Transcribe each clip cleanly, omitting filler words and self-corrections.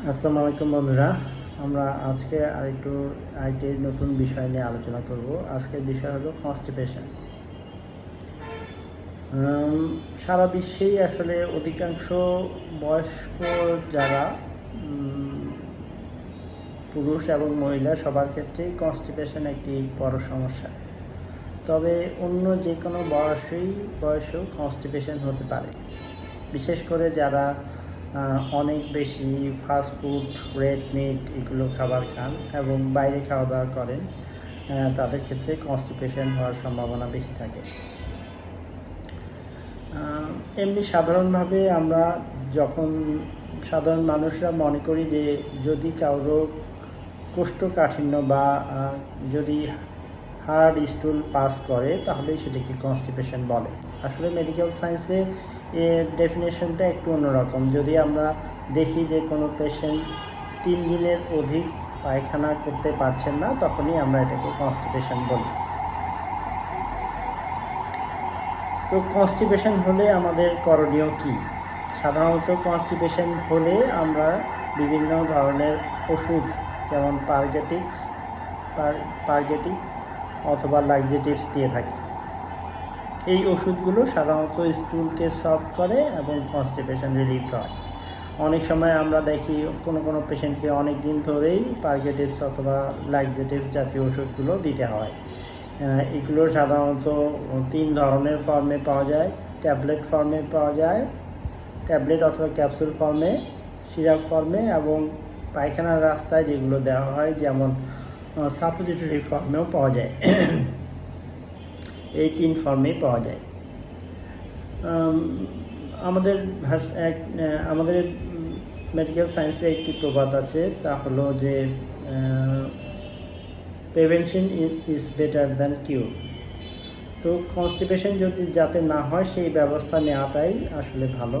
আসসালামু আলাইকুম বন্ধুরা। আমরা আজকে আরেকটি নতুন বিষয় নিয়ে আলোচনা করব। আজকের বিষয় হলো কনস্টিপেশন। সারা বিশ্বেই আসলে অধিকাংশ বয়স্ক যারা পুরুষ এবং মহিলা সবার ক্ষেত্রেই কনস্টিপেশন একটি বড় সমস্যা। তবে অন্য যে কোনো বয়সেও কনস্টিপেশন হতে পারে, বিশেষ করে যারা অনেক বেশি ফাস্টফুড, রেড মিট এগুলো খাবার খান এবং বাইরে খাওয়া দাওয়া করেন, তাদের ক্ষেত্রে কনস্টিপেশন হওয়ার সম্ভাবনা বেশি থাকে। এমনি সাধারণভাবে আমরা যখন সাধারণ মানুষরা মনে করি যে যদি কারো কোষ্ঠকাঠিন্য বা যদি হার্ড স্টুল পাস করে তাহলে সেটাকে কনস্টিপেশন বলে। আসলে মেডিকেল সায়েন্সে এর ডেফিনেশনটা একটু অন্যরকম। যদি আমরা দেখি যে কোনো পেশেন্ট 3 দিনের অধিক পায়খানা করতে পারছেন না, তখনই আমরা এটাকে কনস্টিপেশন বলি। তো কনস্টিপেশন হলে আমাদের করণীয় কি? সাধারণত কনস্টিপেশন হলে আমরা বিভিন্ন ধরনের ওষুধ, যেমন পারগেটিক অথবা লাক্সেটিভস দিয়ে থাকি। এই ওষুধগুলো সাধারণত স্টুলকে সফট করে এবং কনস্টিপেশন রিলিফ হয়। অনেক সময় আমরা দেখি কোনো পেশেন্টকে অনেক দিন ধরেই পারগেটিভস অথবা লাক্সেটিভস জাতীয় ওষুধগুলো দিতে হয়। এগুলো সাধারণত 3 ধরনের ফর্মে পাওয়া যায়। ট্যাবলেট ফর্মে পাওয়া যায়, ট্যাবলেট অথবা ক্যাপসুল ফর্মে, সিরাপ ফর্মে এবং পায়খানার রাস্তায় যেগুলো দেওয়া হয় যেমন সাপোজিটরি ফর্মেও পাওয়া যায়। এই 3 ফর্মেই পাওয়া যায়। আমাদের মেডিকেল সায়েন্সে একটি প্রবাদ আছে, তা হলো যে প্রিভেনশন ইজ বেটার দ্যান কিউর। তো কনস্টিপেশন যদি যাতে না হয় সেই ব্যবস্থা নেওয়াটাই আসলে ভালো।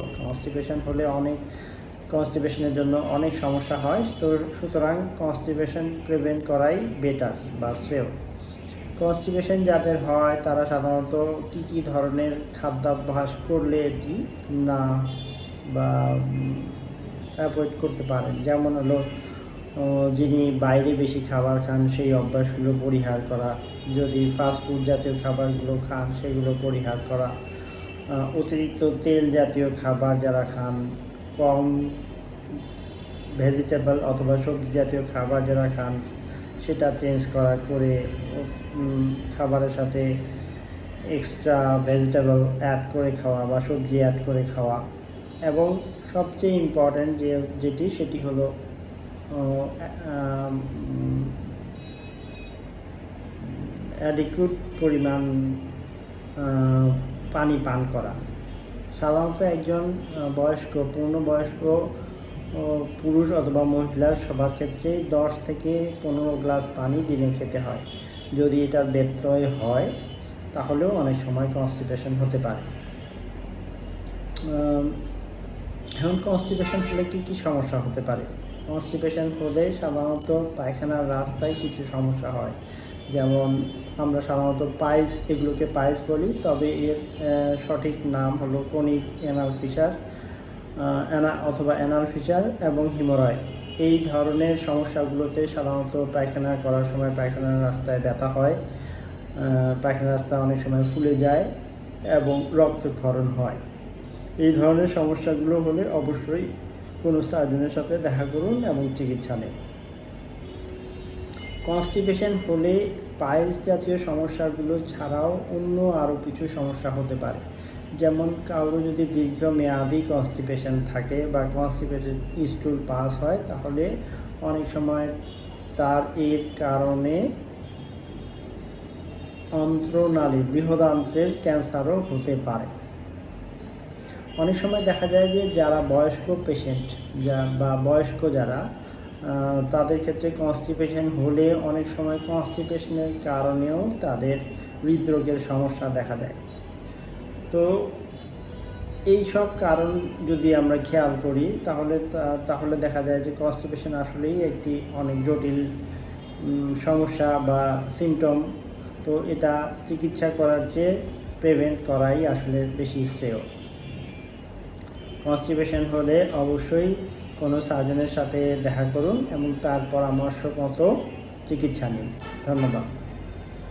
কনস্টিপেশনের জন্য অনেক সমস্যা হয়, তো সুতরাং কনস্টিপেশন প্রিভেন্ট করাই বেটার বা শ্রেয়। কনস্টিপেশন যাদের হয় তারা সাধারণত কী ধরনের খাদ্যাভ্যাস করলে এটি না বা অ্যাভয়েড করতে পারেন, যেমন হলো যিনি বাইরে বেশি খাবার খান সেই অভ্যাসগুলো পরিহার করা, যদি ফাস্টফুড জাতীয় খাবারগুলো খান সেগুলো পরিহার করা, অতিরিক্ত তেল জাতীয় খাবার যারা খান, কম ভেজিটেবল অথবা সবজি জাতীয় খাবার যারা খান সেটা চেঞ্জ করে খাবারের সাথে এক্সট্রা ভেজিটেবল অ্যাড করে খাওয়া বা সবজি অ্যাড করে খাওয়া, এবং সবচেয়ে ইম্পর্ট্যান্ট সেটি হলো অ্যাডিকুয়েট পরিমাণ পানি পান করা। সাধারণত একজন পূর্ণবয়স্ক পুরুষ অথবা মহিলার সবার ক্ষেত্রেই 10 থেকে 15 গ্লাস পানি দিনে খেতে হয়। যদি এটার ব্যত্যয় হয় তাহলেও অনেক সময় কনস্টিপেশন হতে পারে। এখন কনস্টিপেশন হলে কী সমস্যা হতে পারে? কনস্টিপেশন হলে সাধারণত পায়খানার রাস্তায় কিছু সমস্যা হয়, যেমন আমরা সাধারণত এগুলোকে পাইলস বলি, তবে এর সঠিক নাম হলো ক্রনিক অ্যানাল ফিসার অথবা অ্যানাল ফিসার এবং হিমোরয়েড। এই ধরনের সমস্যাগুলোতে সাধারণত পায়খানা করার সময় পায়খানার রাস্তায় ব্যথা হয়, পায়খানার রাস্তা অনেক সময় ফুলে যায় এবং রক্তক্ষরণ হয়। এই ধরনের সমস্যাগুলো হলে অবশ্যই কোনো সার্জনের সাথে দেখা করুন এবং চিকিৎসা নিন। কনস্টিপেশন হলে পাইলস জাতীয় সমস্যাগুলো ছাড়াও অন্য আরও কিছু সমস্যা হতে পারে, যেমন কারো যদি দীর্ঘমেয়াদী কনস্টিপেশন থাকে বা কনস্টিপেটেড স্টুল পাস হয় তাহলে অনেক সময় তার এর কারণে অন্ত্রনালী বৃহদান্ত্রের ক্যান্সারও হতে পারে। অনেক সময় দেখা যায় যে যারা বয়স্ক পেশেন্ট যারা তাদের ক্ষেত্রে কনস্টিপেশন হলে অনেক সময় কনস্টিপেশনের কারণেও তাদের হৃদরোগের সমস্যা দেখা দেয়। তো এই সব কারণ যদি আমরা খেয়াল করি তাহলে দেখা যায় যে কনস্টিপেশন আসলেই একটি অনেক জটিল সমস্যা বা সিমটম। তো এটা চিকিৎসা করার চেয়ে প্রিভেন্ট করাই আসলে বেশি শ্রেয়। কনস্টিপেশন হলে অবশ্যই কোনো সার্জনের সাথে দেখা করুন এবং তার পরামর্শ মতো চিকিৎসা নিন। ধন্যবাদ।